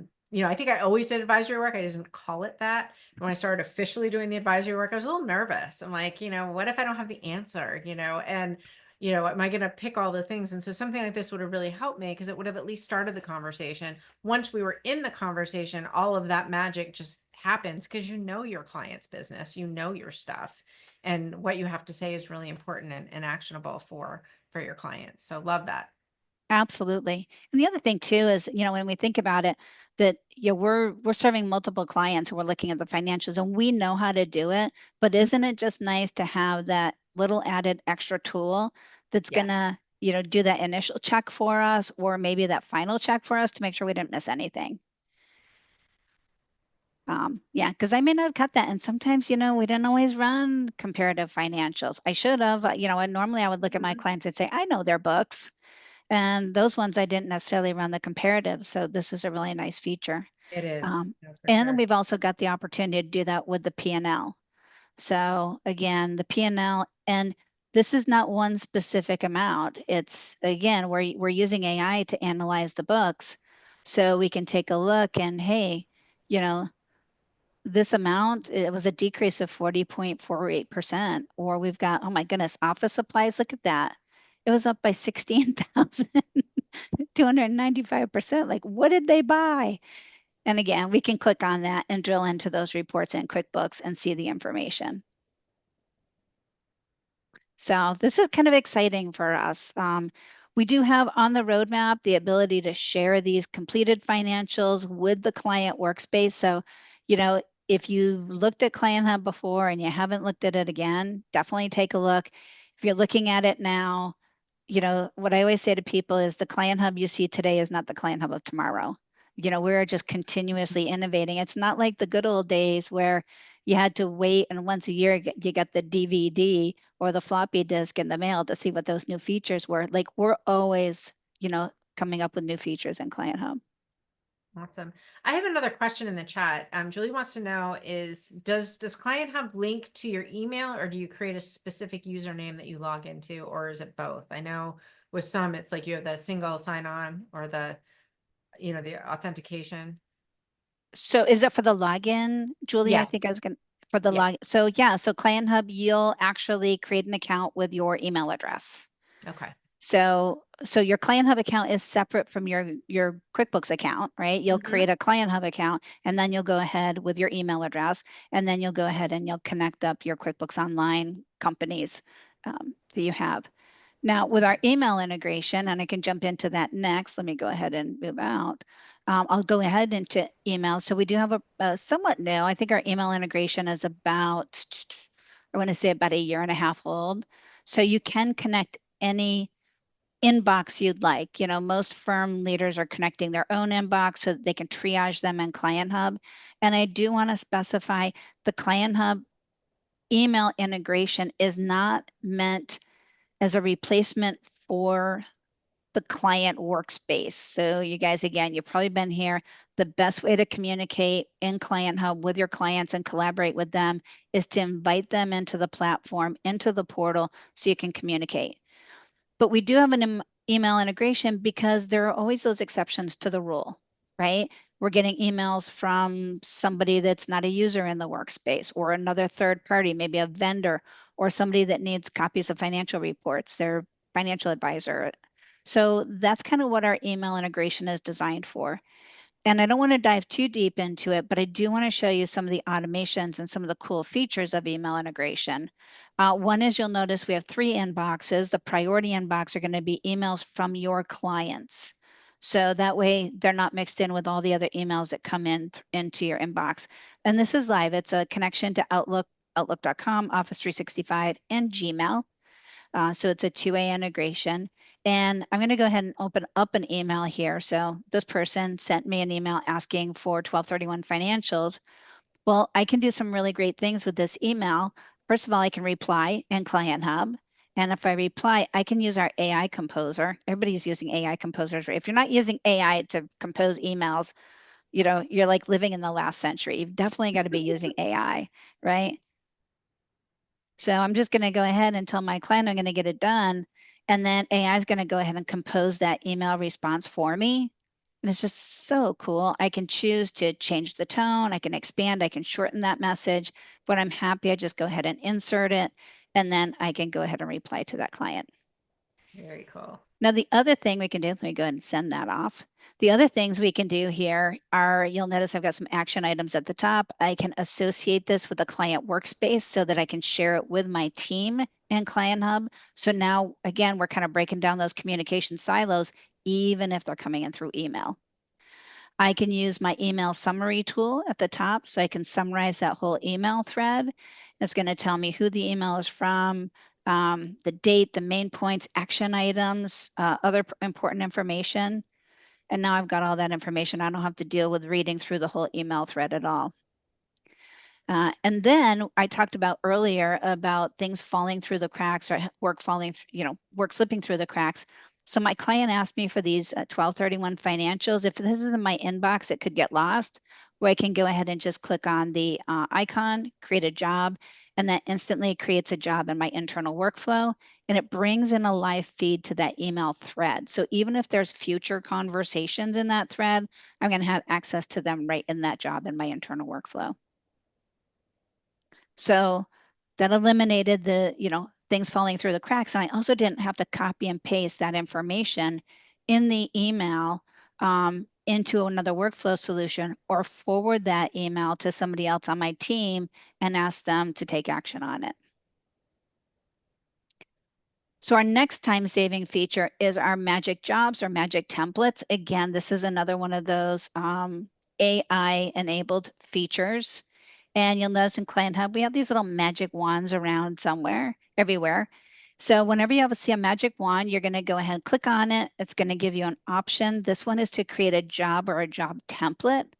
think I always did advisory work. I didn't call it that. When I started officially doing the advisory work, I was a little nervous. I'm like, what if I don't have the answer, and, am I going to pick all the things? And so something like this would have really helped me because it would have at least started the conversation. Once we were in the conversation, all of that magic just happens because your client's business, your stuff, and what you have to say is really important and actionable for your clients. So love that. Absolutely. And the other thing too is, when we think about it, that we're serving multiple clients and we're looking at the financials and we know how to do it, but isn't it just nice to have that little added extra tool that's Yes. gonna, do that initial check for us or maybe that final check for us to make sure we didn't miss anything. Yeah, because I may not have cut that. And sometimes, we didn't always run comparative financials. I should have, and normally I would look at my clients and say, I know their books. And those ones I didn't necessarily run the comparative. So this is a really nice feature. It is. No, for And then sure. we've also got the opportunity to do that with the P&L. So again, the P&L, and this is not one specific amount. It's, again, we're using AI to analyze the books. So we can take a look and, hey, you know, this amount, it was a decrease of 40.48%. Or we've got, oh my goodness, office supplies, look at that. It was up by 16,295%. Like, what did they buy? And again, we can click on that and drill into those reports in QuickBooks and see the information. So this is kind of exciting for us. We do have on the roadmap the ability to share these completed financials with the client workspace. So, if you looked at Client Hub before and you haven't looked at it again, definitely take a look. If you're looking at it now, what I always say to people is the Client Hub you see today is not the Client Hub of tomorrow. We're just continuously innovating. It's not like the good old days where you had to wait and once a year you got the DVD or the floppy disk in the mail to see what those new features were. Like, we're always, coming up with new features in Client Hub. Awesome. I have another question in the chat. Julie wants to know does Client Hub link to your email, or do you create a specific username that you log into, or is it both? I know with some it's like you have the single sign on or the authentication. So is it for the login, Julie? I think I Yes. was going to, for the Yeah. log. So yeah, so Client Hub, you'll actually create an account with your email address. Okay. So your Client Hub account is separate from your QuickBooks account, right? You'll create a Client Hub account, and then you'll go ahead with your email address, and then you'll go ahead and you'll connect up your QuickBooks Online companies that you have. Now, with our email integration, and I can jump into that next. Let me go ahead and move out. I'll go ahead into email. So we do have a somewhat new. I think our email integration is about, I want to say about a year and a half old. So you can connect any inbox you'd like. Most firm leaders are connecting their own inbox so that they can triage them in Client Hub. And I do want to specify the Client Hub email integration is not meant as a replacement for the client workspace. So you guys, again, you've probably been here. The best way to communicate in Client Hub with your clients and collaborate with them is to invite them into the platform, into the portal, so you can communicate. But we do have an email integration because there are always those exceptions to the rule, right? We're getting emails from somebody that's not a user in the workspace, or another third party, maybe a vendor, or somebody that needs copies of financial reports, their financial advisor. So that's kind of what our email integration is designed for. And I don't want to dive too deep into it, but I do want to show you some of the automations and some of the cool features of email integration. One is, you'll notice we have 3 inboxes. The priority inbox are going to be emails from your clients. So that way they're not mixed in with all the other emails that come into your inbox. And this is live. It's a connection to Outlook, Outlook.com, Office 365, and Gmail. So it's a two-way integration. And I'm going to go ahead and open up an email here. So this person sent me an email asking for 1231 financials. Well, I can do some really great things with this email. First of all, I can reply in Client Hub. And if I reply, I can use our AI Composer. Everybody's using AI Composers. Right? If you're not using AI to compose emails, you're like living in the last century. You've definitely got to be using AI, right? So I'm just going to go ahead and tell my client I'm going to get it done. And then AI is going to go ahead and compose that email response for me. And it's just so cool. I can choose to change the tone. I can expand. I can shorten that message. When I'm happy, I just go ahead and insert it. And then I can go ahead and reply to that client. Very cool. Now, the other thing we can do, let me go ahead and send that off. The other things we can do here are, you'll notice I've got some action items at the top. I can associate this with a client workspace so that I can share it with my team in Client Hub. So now, again, we're kind of breaking down those communication silos, even if they're coming in through email. I can use my email summary tool at the top so I can summarize that whole email thread. It's going to tell me who the email is from, the date, the main points, action items, other important information. And now I've got all that information. I don't have to deal with reading through the whole email thread at all. And then I talked about earlier about things falling through the cracks, or work slipping through the cracks. So my client asked me for these 1231 financials. If this is in my inbox, it could get lost, where I can go ahead and just click on the icon, create a job, and that instantly creates a job in my internal workflow, and it brings in a live feed to that email thread. So even if there's future conversations in that thread, I'm going to have access to them right in that job in my internal workflow. So that eliminated the, things falling through the cracks. And I also didn't have to copy and paste that information in the email into another workflow solution or forward that email to somebody else on my team and ask them to take action on it. So our next time-saving feature is our magic jobs or magic templates. Again, this is another one of those AI-enabled features. And you'll notice in Client Hub, we have these little magic wands around somewhere, everywhere. So whenever you see a magic wand, you're going to go ahead and click on it. It's going to give you an option. This one is to create a job or a job template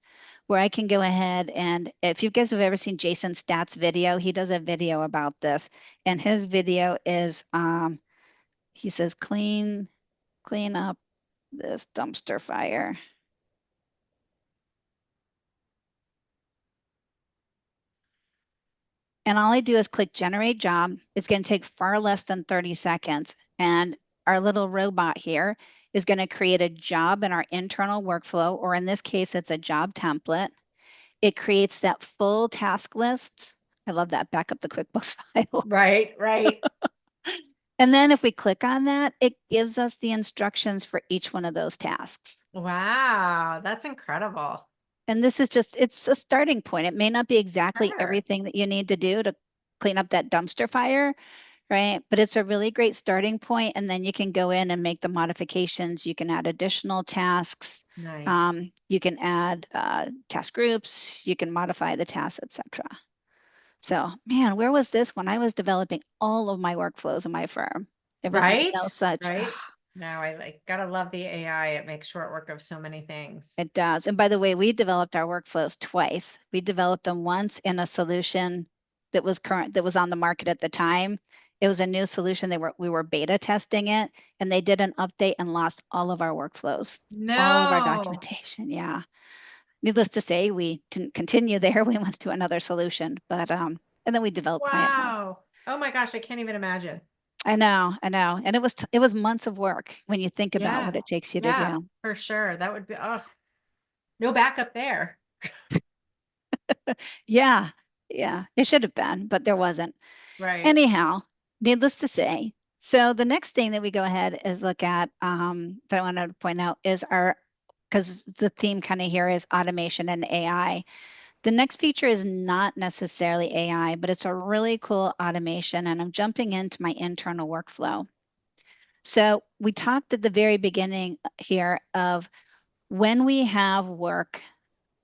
where I can go ahead and if you guys have ever seen Jason Statt's video, he does a video about this. And his video is he says, clean up this dumpster fire. And all I do is click generate job. It's going to take far less than 30 seconds. And our little robot here is going to create a job in our internal workflow, or in this case, it's a job template. It creates that full task list. I love that. Back up the QuickBooks file. Right, right. And then if we click on that, it gives us the instructions for each one of those tasks. Wow, that's incredible. And this is just, it's a starting point. It may not be exactly Sure. everything that you need to do to clean up that dumpster fire, right? But it's a really great starting point, and then you can go in and make the modifications. You can add additional tasks. Nice. You can add task groups. You can modify the tasks, etc. So, man, where was this when I was developing all of my workflows in my firm? There was Right, no such. right. Now I gotta love the AI. It makes short work of so many things. It does. And by the way, we developed our workflows twice. We developed them once in a solution that was on the market at the time. It was a new solution. We were beta testing it, and they did an update and lost all of our workflows, all of our No. documentation. Yeah. Needless to say, we didn't continue there. We went to another solution, but and then we developed Client Hub. Wow. Oh my gosh, I can't even imagine. I know. And it was months of work when you think about Yeah. what it takes you to Yeah, do. for sure. That would be, oh, no backup there. Yeah. Yeah. It should have been, but there wasn't. Right. Anyhow, needless to say, so the next thing that we go ahead is look at that I wanted to point out is because the theme kind of here is automation and AI. The next feature is not necessarily AI, but it's a really cool automation, and I'm jumping into my internal workflow. So we talked at the very beginning here of when we have work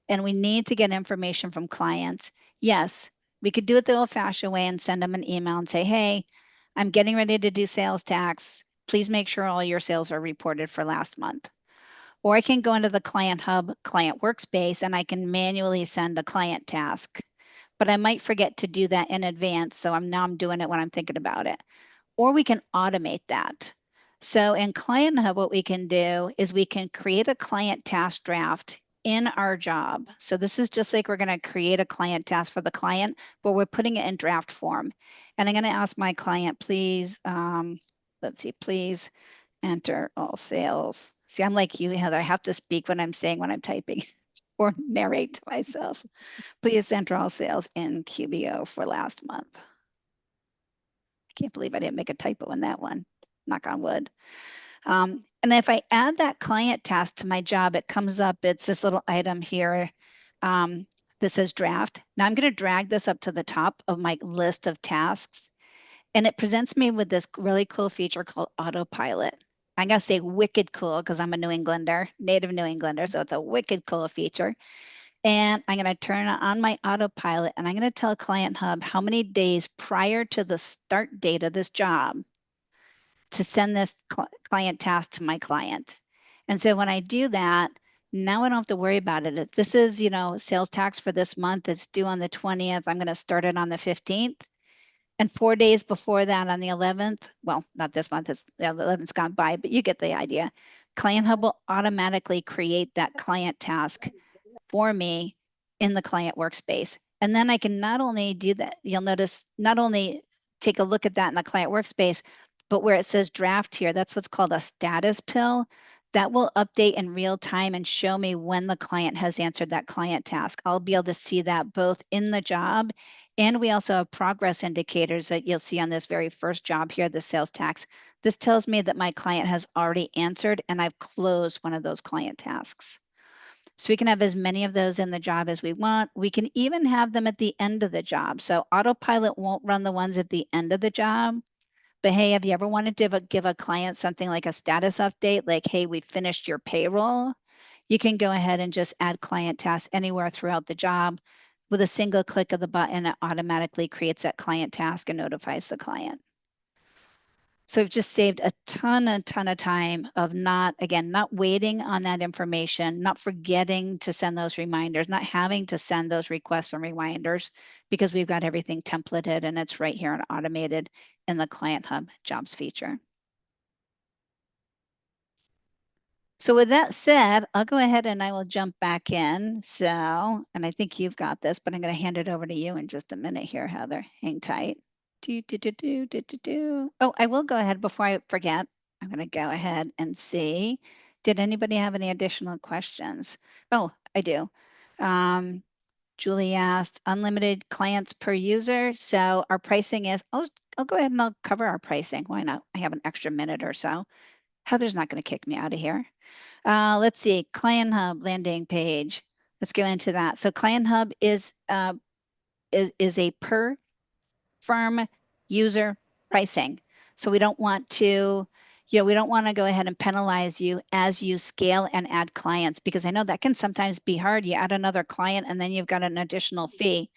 and we need to get information from clients. Yes, we could do it the old-fashioned way and send them an email and say, hey, I'm getting ready to do sales tax. Please make sure all your sales are reported for last month. Or I can go into the Client Hub client workspace and I can manually send a client task. But I might forget to do that in advance. So I'm doing it when I'm thinking about it. Or we can automate that. So in Client Hub, what we can do is we can create a client task draft in our job. So this is just like we're going to create a client task for the client, but we're putting it in draft form. And I'm going to ask my client, please, let's see, please enter all sales. See, I'm like you, Heather. I have to speak when I'm saying when I'm typing or narrate to myself. Please enter all sales in QBO for last month. I can't believe I didn't make a typo in that one. Knock on wood. And if I add that client task to my job, it comes up, it's this little item here that says draft. Now I'm going to drag this up to the top of my list of tasks, and it presents me with this really cool feature called autopilot. I'm going to say wicked cool because I'm a New Englander, native New Englander, so it's a wicked cool feature. And I'm going to turn on my autopilot, and I'm going to tell Client Hub how many days prior to the start date of this job to send this client task to my client. And so when I do that, now I don't have to worry about it. If this is, sales tax for this month, it's due on the 20th. I'm going to start it on the 15th. And 4 days before that on the 11th, well, not this month, the 11th's gone by, but you get the idea. Client Hub will automatically create that client task for me in the client workspace. And then I can not only do that, you'll notice, not only take a look at that in the client workspace, but where it says draft here, that's what's called a status pill. That will update in real time and show me when the client has answered that client task. I'll be able to see that both in the job, and we also have progress indicators that you'll see on this very first job here, the sales tax. This tells me that my client has already answered and I've closed one of those client tasks. So we can have as many of those in the job as we want. We can even have them at the end of the job. So autopilot won't run the ones at the end of the job. But hey, have you ever wanted to give a client something like a status update, like, hey, we finished your payroll? You can go ahead and just add client tasks anywhere throughout the job. With a single click of the button, it automatically creates that client task and notifies the client. So we've just saved a ton of time of not waiting on that information, not forgetting to send those reminders, not having to send those requests and reminders, because we've got everything templated and it's right here and automated in the Client Hub Jobs feature. So with that said, I'll go ahead and I will jump back in. So, and I think you've got this, but I'm going to hand it over to you in just a minute here, Heather. Hang tight. Oh, I will go ahead before I forget. I'm going to go ahead and see. Did anybody have any additional questions? Oh, I do. Julie asked, unlimited clients per user. So our pricing is, I'll go ahead and I'll cover our pricing. Why not? I have an extra minute or so. Heather's not going to kick me out of here. Let's see, Client Hub landing page. Let's go into that. So Client Hub is a per firm user pricing. So we don't want to, we don't want to go ahead and penalize you as you scale and add clients, because I know that can sometimes be hard. You add another client and then you've got an additional fee.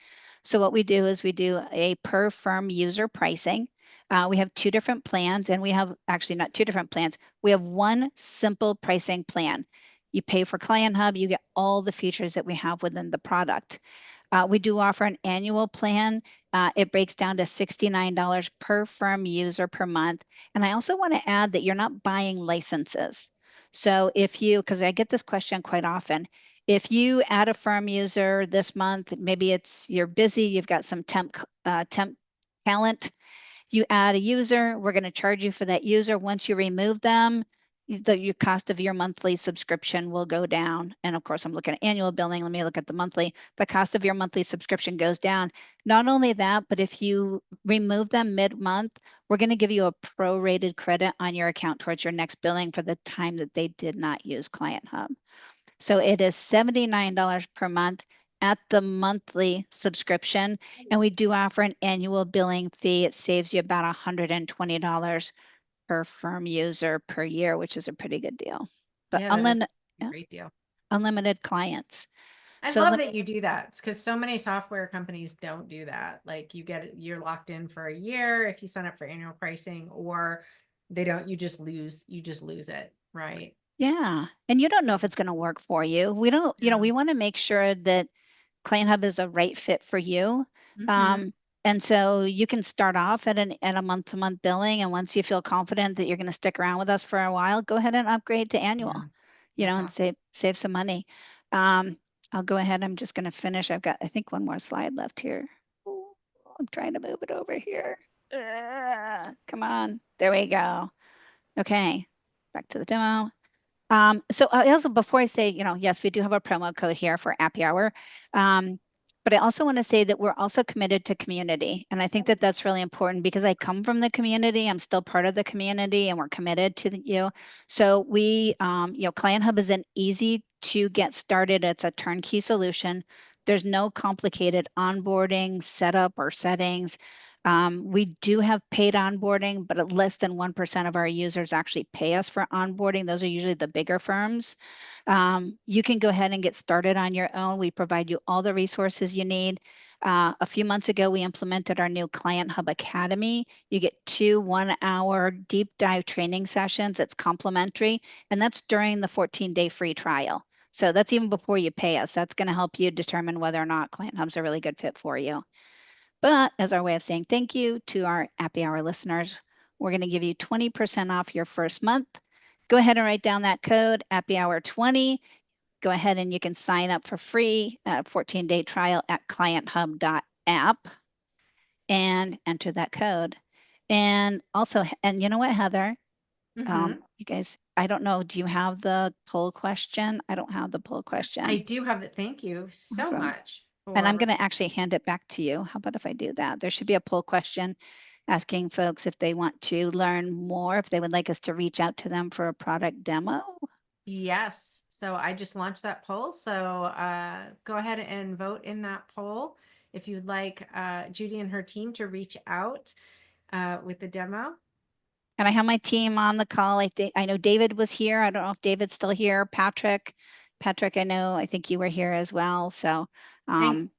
So what we do is we do a per firm user pricing. We have two different plans, and we have actually not two different plans. We have one simple pricing plan. You pay for Client Hub, you get all the features that we have within the product. We do offer an annual plan. It breaks down to $69 per firm user per month. And I also want to add that you're not buying licenses. So if you, because I get this question quite often, if you add a firm user this month, maybe you're busy, you've got some temp talent, you add a user, we're going to charge you for that user. Once you remove them, your cost of your monthly subscription will go down. And of course, I'm looking at annual billing. Let me look at the monthly. The cost of your monthly subscription goes down. Not only that, but if you remove them mid-month, we're going to give you a prorated credit on your account towards your next billing for the time that they did not use Client Hub. So it is $79 per month at the monthly subscription. And we do offer an annual billing fee. It saves you about $120 per firm user per year, which is a pretty good deal. But Yeah, that is a great deal. Unlimited clients. I So love that you do that, because so many software companies don't do that. Like you're locked in for a year if you sign up for annual pricing, or they don't, you just lose it, right? yeah, and you don't know if it's going to work for you. We don't, we want to make sure that Client Hub is a right fit for you. Mhm. And so you can start off at a month-to-month billing, and once you feel confident that you're going to stick around with us for a while, go ahead and upgrade to annual, Yeah, and that's awesome. save some money. I'll go ahead. I'm just going to finish. I've got, I think, one more slide left here. Ooh, I'm trying to move it over here. Come on. There we go. Okay, back to the demo. So I also, before I say, yes, we do have a promo code here for Appy Hour. But I also want to say that we're also committed to community. And I think that that's really important, because I come from the community. I'm still part of the community, and we're committed to you. So we, Client Hub is an easy to get started. It's a turnkey solution. There's no complicated onboarding, setup, or settings. We do have paid onboarding, but less than 1% of our users actually pay us for onboarding. Those are usually the bigger firms. You can go ahead and get started on your own. We provide you all the resources you need. A few months ago, we implemented our new Client Hub Academy. You get 2 1-hour deep dive training sessions. It's complimentary, and that's during the 14-day free trial. So that's even before you pay us. That's going to help you determine whether or not Client Hub's a really good fit for you. But as our way of saying thank you to our Appy Hour listeners, we're going to give you 20% off your first month. Go ahead and write down that code, Appy Hour 20. go ahead and you can sign up for free, 14-day trial at clienthub.app and enter that code. And also, and you know what, Heather? Mhm. You guys, I don't know, do you have the poll question? I don't have the poll I question. do have it. Thank you so Awesome. much And I'm for. going to actually hand it back to you. How about if I do that? There should be a poll question asking folks if they want to learn more, if they would like us to reach out to them for a product demo. Yes. So I just launched that poll. So go ahead and vote in that poll if you'd like Judy and her team to reach out with the demo. And I have my team on the call. I know David was here. I don't know if David's still here. Patrick, I know, I think you were here as well. So, And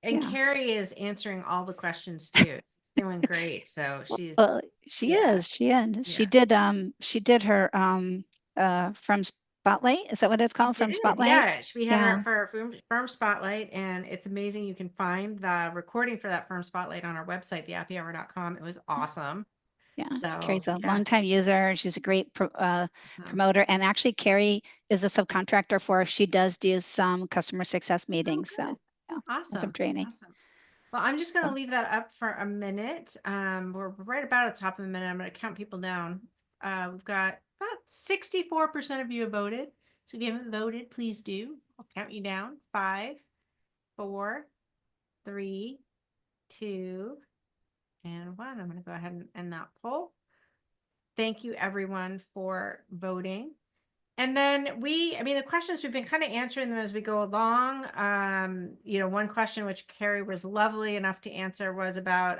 and yeah. Carrie is answering all the questions too. She's doing great. So she's, Well, she yeah, is. She is. yeah. She did her from Spotlight. Is that what it's She called? From did, Spotlight? yeah. We had Yeah. her for our firm spotlight, and it's amazing. You can find the recording for that firm spotlight on our website, thehappyhour.com. It was awesome. Yeah. So Carrie's a yeah, longtime user. She's a great awesome. promoter. And actually, Carrie is a subcontractor for us. She does do some customer success Oh, meetings. So, good. yeah, and some Awesome. training. Awesome. Well, I'm just going to So, leave that up for a minute. We're right about at the top of the minute. I'm going to count people down. We've got about 64% of you have voted. So if you haven't voted, please do. I'll count you down. 5, 4, 3, 2, and 1. I'm going to go ahead and end that poll. Thank you everyone for voting. And then I mean, the questions, we've been kind of answering them as we go along. One question which Carrie was lovely enough to answer was about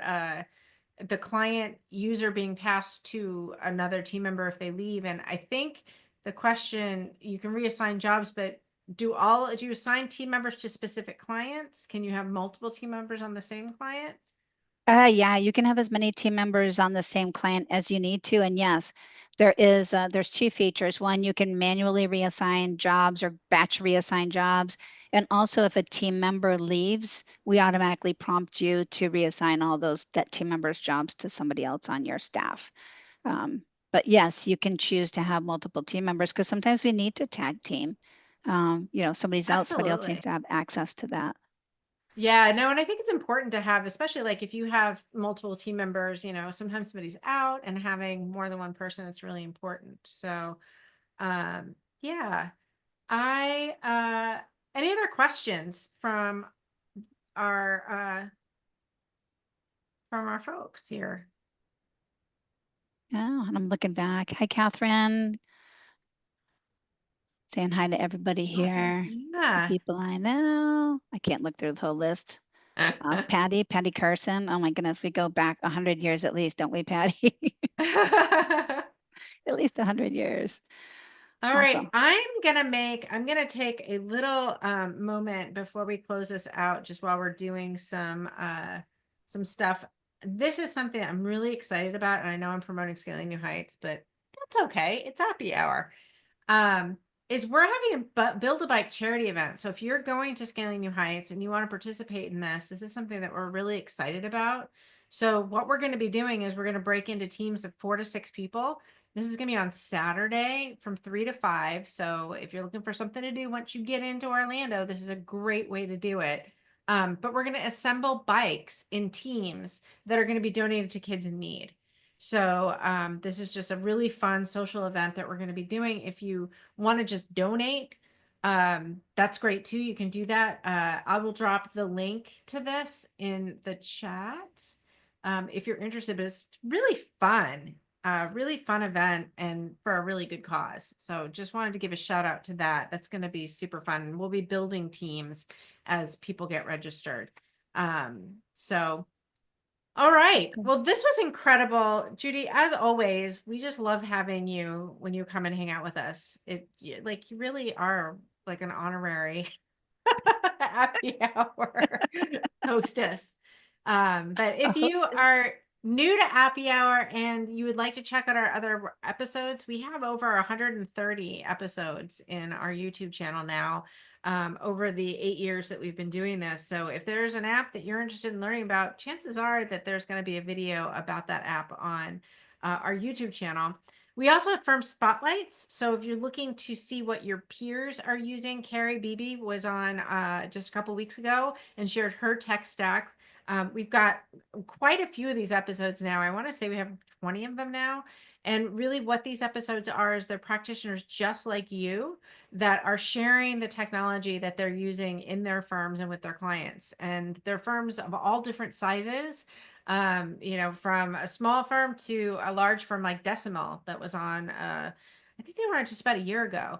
the client user being passed to another team member if they leave. And I think the question, you can reassign jobs, but do you assign team members to specific clients? Can you have multiple team members on the same client? yeah, you can have as many team members on the same client as you need to. And yes, there's two features. One, you can manually reassign jobs or batch reassign jobs. And also if a team member leaves, we automatically prompt you to reassign all that team member's jobs to somebody else on your staff. But yes, you can choose to have multiple team members because sometimes we need to tag team. Somebody's out, somebody else needs Absolutely. to have access to that. Yeah, no, and I think it's important to have, especially like if you have multiple team members, sometimes somebody's out and having more than one person, it's really important. So, yeah, any other questions our, from our folks here? Yeah, and I'm looking back. Hi, Catherine. Saying hi to everybody Awesome. here. The Yeah. people I know. I can't look through the whole list. Patty Carson. Oh my goodness, we go back 100 years at least, don't we, Patty? At least 100 years. All right, Awesome. I'm gonna take a little moment before we close this out, just while we're doing some stuff. This is something I'm really excited about, and I know I'm promoting Scaling New Heights, but that's okay. It's happy hour. Um, is we're having a Build a Bike charity event. So if you're going to Scaling New Heights and you want to participate in this is something that we're really excited about. So what we're going to be doing is we're going to break into teams of 4 to 6 people. This is going to be on Saturday from 3 to 5. So if you're looking for something to do once you get into Orlando, this is a great way to do it. But we're going to assemble bikes in teams that are going to be donated to kids in need. So this is just a really fun social event that we're going to be doing. If you want to just donate, that's great too. You can do that. I will drop the link to this in the chat if you're interested. But it's really fun event and for a really good cause. So just wanted to give a shout out to that. That's going to be super fun. We'll be building teams as people get registered. So all right. Well, this was incredible. Judy, as always, we just love having you when you come and hang out with us. Like you really are like an honorary happy hour hostess. But if you Hostess. are new to Happy Hour and you would like to check out our other episodes, we have over 130 episodes in our YouTube channel now, over the 8 years that we've been doing this. So if there's an app that you're interested in learning about, chances are that there's going to be a video about that app on our YouTube channel. We also have firm spotlights. So if you're looking to see what your peers are using, Carrie Beebe was on just a couple weeks ago and shared her tech stack. We've got quite a few of these episodes now. I want to say we have 20 of them now. And really what these episodes are is they're practitioners just like you that are sharing the technology that they're using in their firms and with their clients. And they're firms of all different sizes, from a small firm to a large firm like Decimal that was on, I think they were on just about a year ago.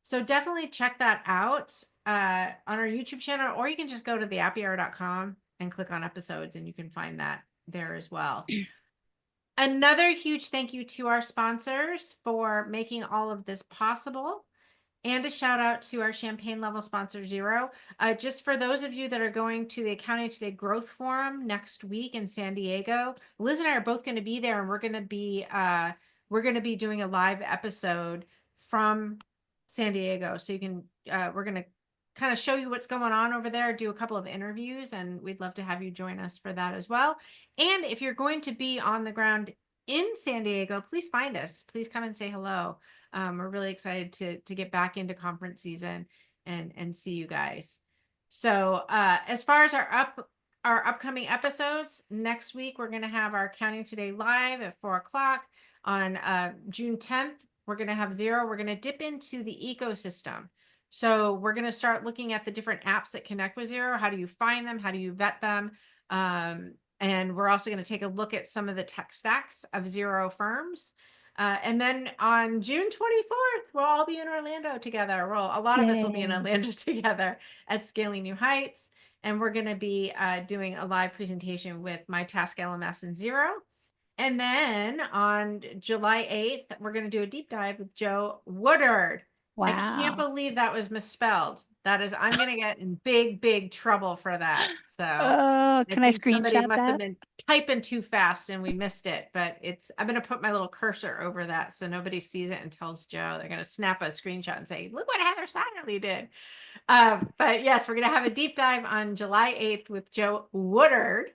So definitely check that out on our YouTube channel, or you can just go to theappyhour.com and click on episodes and you can find that there as well. Another huge thank you to our sponsors for making all of this possible. And a shout out to our Champagne level sponsor, Xero. Just for those of you that are going to the Accounting Today Growth Forum next week in San Diego, Liz and I are both going to be there, and we're going to be doing a live episode from San Diego. So you can we're going to kind of show you what's going on over there, do a couple of interviews, and we'd love to have you join us for that as well. And if you're going to be on the ground in San Diego, please find us. Please come and say hello. We're really excited to get back into conference season and see you guys. So as far as our upcoming episodes, next week we're going to have our Accounting Today live at 4:00 on June 10th. We're going to have Xero. We're going to dip into the ecosystem. So we're going to start looking at the different apps that connect with Xero. How do you find them? How do you vet them? And we're also going to take a look at some of the tech stacks of Xero firms. And then on June 24th, we'll all be in Orlando together. Well, a lot of us will be in Yay. Orlando together at Scaling New Heights. And we're going to be doing a live presentation with My Task LMS and Xero. And then on July 8th, we're going to do a deep dive with Joe Woodard. I can't Wow. believe that was misspelled. I'm going to get in big, big trouble for that. So Oh, I can I think somebody screenshot must have that? been typing too fast and we missed it, but I'm going to put my little cursor over that so nobody sees it and tells Joe. They're going to snap a screenshot and say, look what Heather Silently did. But yes, we're going to have a deep dive on July 8th with Joe Woodard.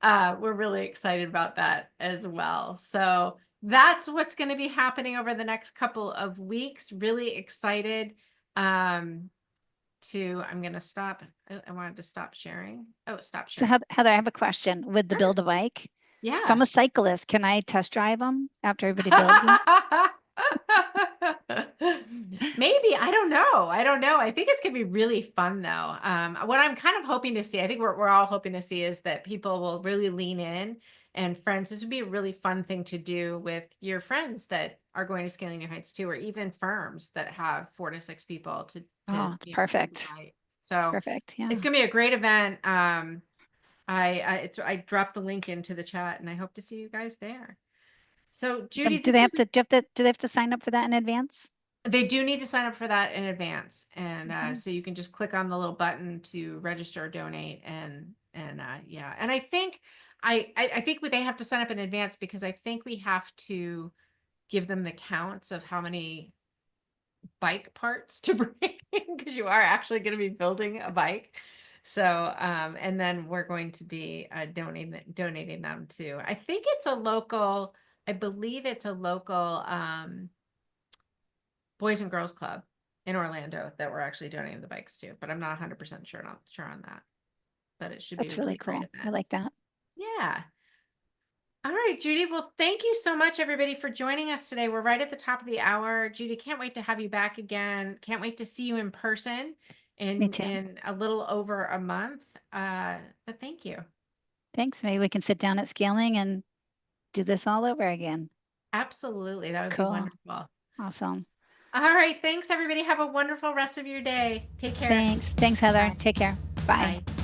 We're really excited about that as well. So that's what's going to be happening over the next couple of weeks. Really excited. I'm going to stop. I wanted to stop sharing. Oh, stop So sharing. Heather, I have a question with the Sure. build a bike. So Yeah. I'm a cyclist. Can I test drive them after everybody builds them? Maybe. I don't know. I think it's gonna be really fun though. What I'm kind of hoping to see, I think we're all hoping to see, is that people will really lean in, and friends, this would be a really fun thing to do with your friends that are going to Scaling New Heights too, or even firms that have 4 to 6 people to Oh, it's you know, perfect. invite. So Perfect. Yeah. it's gonna be a great event. I dropped the link into the chat, and I hope to see you guys there. So So Judy, do they have to do they have to sign up for that in advance? they do need to sign up for that in advance, and Okay. so you can just click on the little button to register or donate, and yeah, and I think I think they have to sign up in advance because I think we have to give them the counts of how many bike parts to bring because you are actually going to be building a bike. So and then we're going to be donating them to, I think it's a local, I believe it's a local Boys and Girls Club in Orlando that we're actually donating the bikes to, but I'm not 100% sure on that. But it should be That's a really really great cool. I event. like that. Yeah. All right, Judy. Well, thank you so much, everybody, for joining us today. We're right at the top of the hour. Judy, can't wait to have you back again. Can't wait to see you in person Me too. in a little over a month. But thank you. Thanks. Maybe we can sit down at Scaling and do this all over again. Absolutely. That would be Cool. wonderful. Awesome. All right. Thanks, everybody. Have a wonderful rest of your day. Take care. Thanks. Thanks, Heather. Bye. Take care. Bye. Bye.